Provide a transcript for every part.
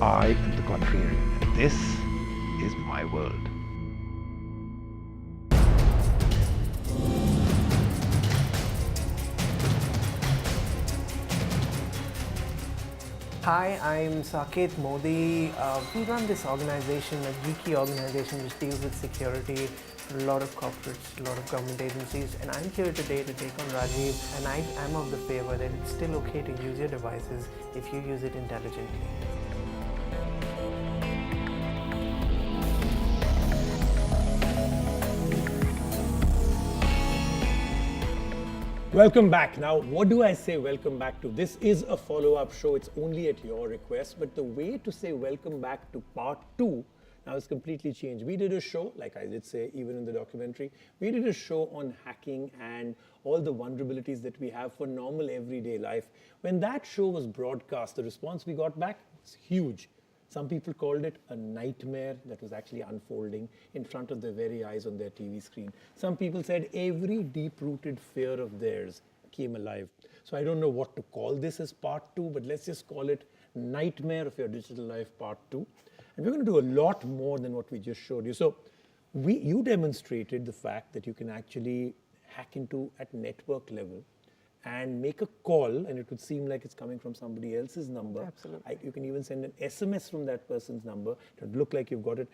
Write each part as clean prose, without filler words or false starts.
I am the Contrarian, and this is my world. Hi, I'm Saket Modi. We run this organization, a geeky organization which deals with security for a lot of corporates, a lot of government agencies, and I'm here today to take on Rajiv, and I'm of the favor that it's still okay to use your devices if you use it intelligently. Welcome back. Now, what do I say welcome back to? This is a follow-up show. It's only at your request. But the way to say welcome back to part 2 now is completely changed. We did a show, like I did say, even in the documentary, we did a show on hacking and all the vulnerabilities that we have for normal everyday life. When that show was broadcast, the response we got back was huge. Some people called it a nightmare that was actually unfolding in front of their very eyes on their TV screen. Some people said every deep-rooted fear of theirs came alive. So I don't know what to call this as part 2, but let's just call it Nightmare of Your Digital Life part 2. And we're going to do a lot more than what we just showed you. So you demonstrated the fact that you can actually hack into at network level and make a call, and it would seem like it's coming from somebody else's number. Absolutely. You can even send an SMS from that person's number. It would look like you've got it.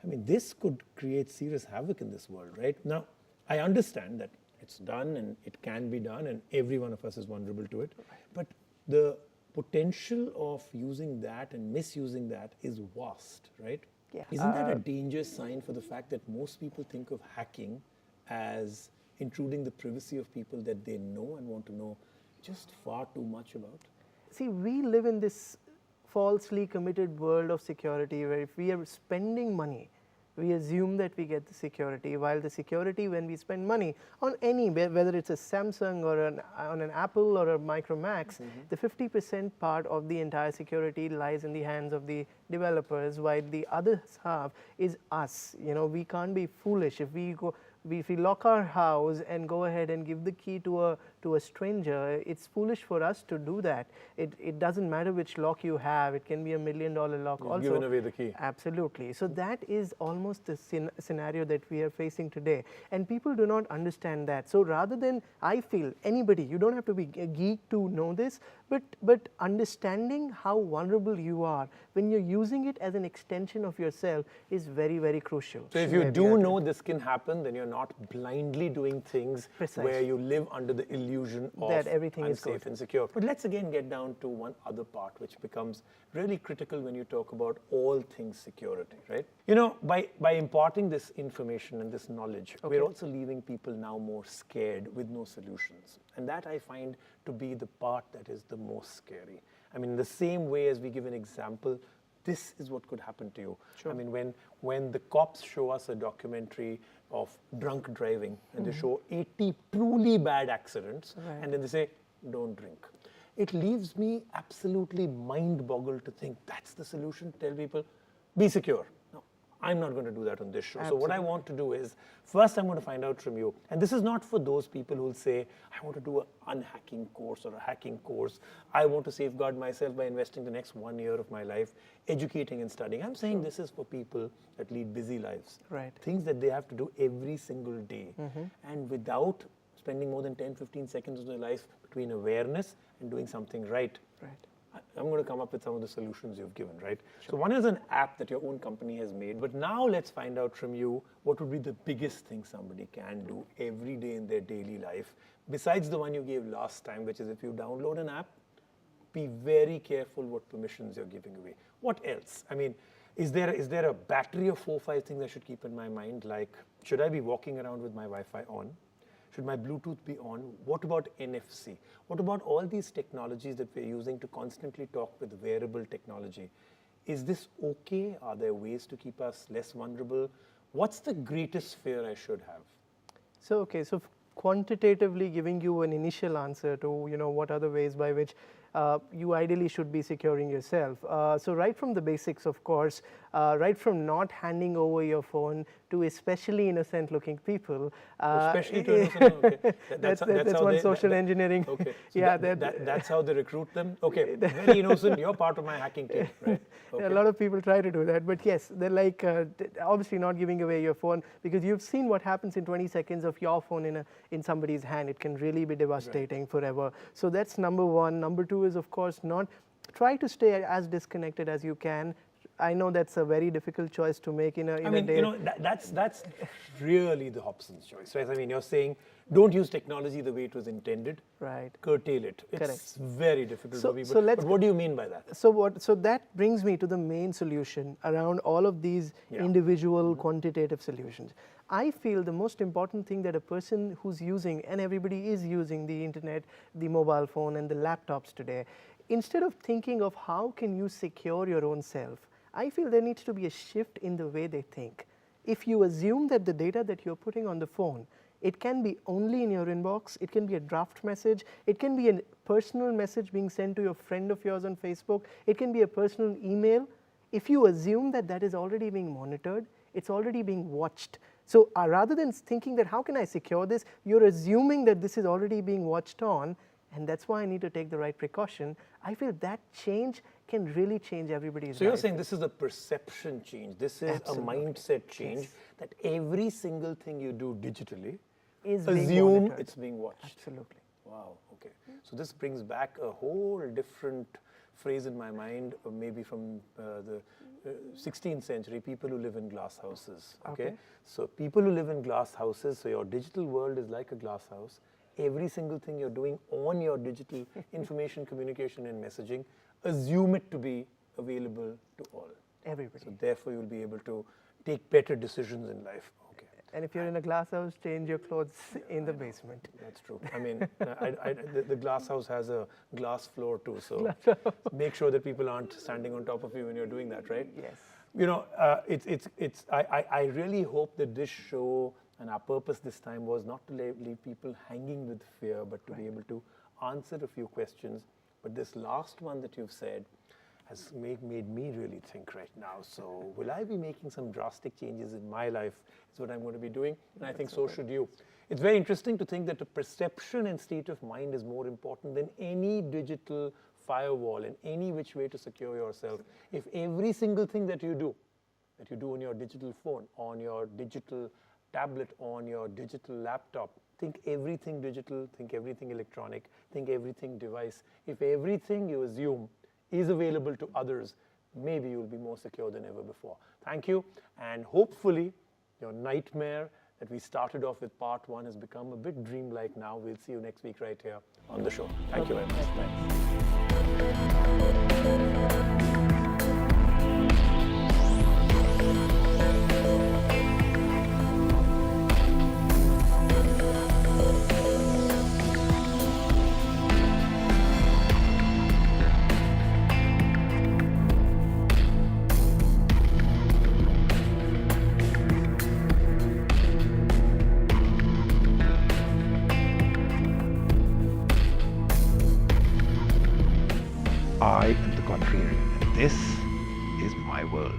I mean, this could create serious havoc in this world, right? Now, I understand that it's done and it can be done, and every one of us is vulnerable to it. But the potential of using that and misusing that is vast, right? Yeah. Isn't that a dangerous sign for the fact that most people think of hacking as intruding the privacy of people that they know and want to know just far too much about? See, we live in this falsely committed world of security where if we are spending money, we assume that we get the security, while the security when we spend money on any, whether it's a Samsung or on an Apple or a Micromax, the 50% part of the entire security lies in the hands of the developers, while the other half is us. You know, we can't be foolish if we lock our house and go ahead and give the key to a stranger. It's foolish for us to do that. It doesn't matter which lock you have. It can be $1 million lock also. You've given away the key. Absolutely. So that is almost the scenario that we are facing today. And people do not understand that. So rather than, I feel, anybody, you don't have to be a geek to know this, but understanding how vulnerable you are when you're using it as an extension of yourself is very, very crucial. So if you do know this can happen, then you're not blindly doing things where you live under the illusion of that everything is unsafe and secure. But let's again get down to one other part which becomes really critical when you talk about all things security, right? You know, by imparting this information and this knowledge, we're also leaving people now more scared with no solutions. And that I find to be the part that is the most scary. I mean, the same way as we give an example, this is what could happen to you. Sure. I mean, when the cops show us a documentary of drunk driving and they show 80 truly bad accidents, and then they say, don't drink. It leaves me absolutely mind-boggled to think that's the solution. Tell people, be secure. No, I'm not going to do that on this show. Absolutely. So what I want to do is, first I'm going to find out from you, and this is not for those people who will say, I want to do an unhacking course or a hacking course. I want to safeguard myself by investing the next 1 year of my life educating and studying. I'm saying this is for people that lead busy lives. Right. Things that they have to do every single day. And without spending more than 10-15 seconds of their life between awareness and doing something right. I'm going to come up with some of the solutions you've given, right? Sure. So one is an app that your own company has made, but now let's find out from you what would be the biggest thing somebody can do every day in their daily life, besides the one you gave last time, which is if you download an app, be very careful what permissions you're giving away. What else? I mean, is there a battery of 4 or 5 things I should keep in my mind, like should I be walking around with my Wi-Fi on? Should my Bluetooth be on? What about NFC? What about all these technologies that we're using to constantly talk with wearable technology? Is this okay? Are there ways to keep us less vulnerable? What's the greatest fear I should have? So, okay, so quantitatively giving you an initial answer to, you know, what are the ways by which you ideally should be securing yourself. So right from the basics, of course, right from not handing over your phone to especially innocent looking people. Especially to innocent, okay. That's how one they, social engineering. Okay. So Yeah, that's how they recruit them? Okay, very innocent, you're part of my hacking team, right? Okay. A lot of people try to do that, but yes, they're like obviously not giving away your phone, because you've seen what happens in 20 seconds of your phone in somebody's hand. It can really be devastating forever. So that's number one. Number two is, of course, try to stay as disconnected as you can. I know that's a very difficult choice to make in a day. You know, that's really the Hobson's choice, right? I mean, you're saying don't use technology the way it was intended. Right. Curtail it. It's Correct. very difficult for people. So but what do you mean by that? So that brings me to the main solution around all of these individual quantitative solutions. I feel the most important thing that a person who's using, and everybody is using the internet, the mobile phone and the laptops today, instead of thinking of how can you secure your own self, I feel there needs to be a shift in the way they think. If you assume that the data that you're putting on the phone, it can be only in your inbox, it can be a draft message, it can be a personal message being sent to a friend of yours on Facebook, it can be a personal email. If you assume that that is already being monitored, it's already being watched. So rather than thinking that how can I secure this, you're assuming that this is already being watched on, and that's why I need to take the right precaution. I feel that change can really change everybody's life. So you're saying this is a perception change, this is a mindset change, that every single thing you do digitally, assume it's being watched. Absolutely. Wow, okay. So this brings back a whole different phrase in my mind, maybe from the 16th century, people who live in glass houses, okay? So people who live in glass houses, so your digital world is like a glass house. Every single thing you're doing on your digital information, communication and messaging, assume it to be available to all. Everybody. So therefore you'll be able to take better decisions in life. Okay. And if you're in a glass house, change your clothes in the basement. That's true. I mean, the glass house has a glass floor too, so make sure that people aren't standing on top of you when you're doing that, right? Yes. You know, I really hope that this show and our purpose this time was not to leave people hanging with fear, but to be able to answer a few questions. But this last one that you've said has made me really think right now. So will I be making some drastic changes in my life? Is what I'm going to be doing, and I think so should you. It's very interesting to think that a perception and state of mind is more important than any digital firewall and any which way to secure yourself. If every single thing that you do on your digital phone, on your digital tablet, on your digital laptop, think everything digital, think everything electronic, think everything device. If everything you assume is available to others, maybe you'll be more secure than ever before. Thank you, and hopefully your nightmare that we started off with part one has become a bit dreamlike now. We'll see you next week right here on the show. Thank you very much. I am the Contrarian, and this is my world.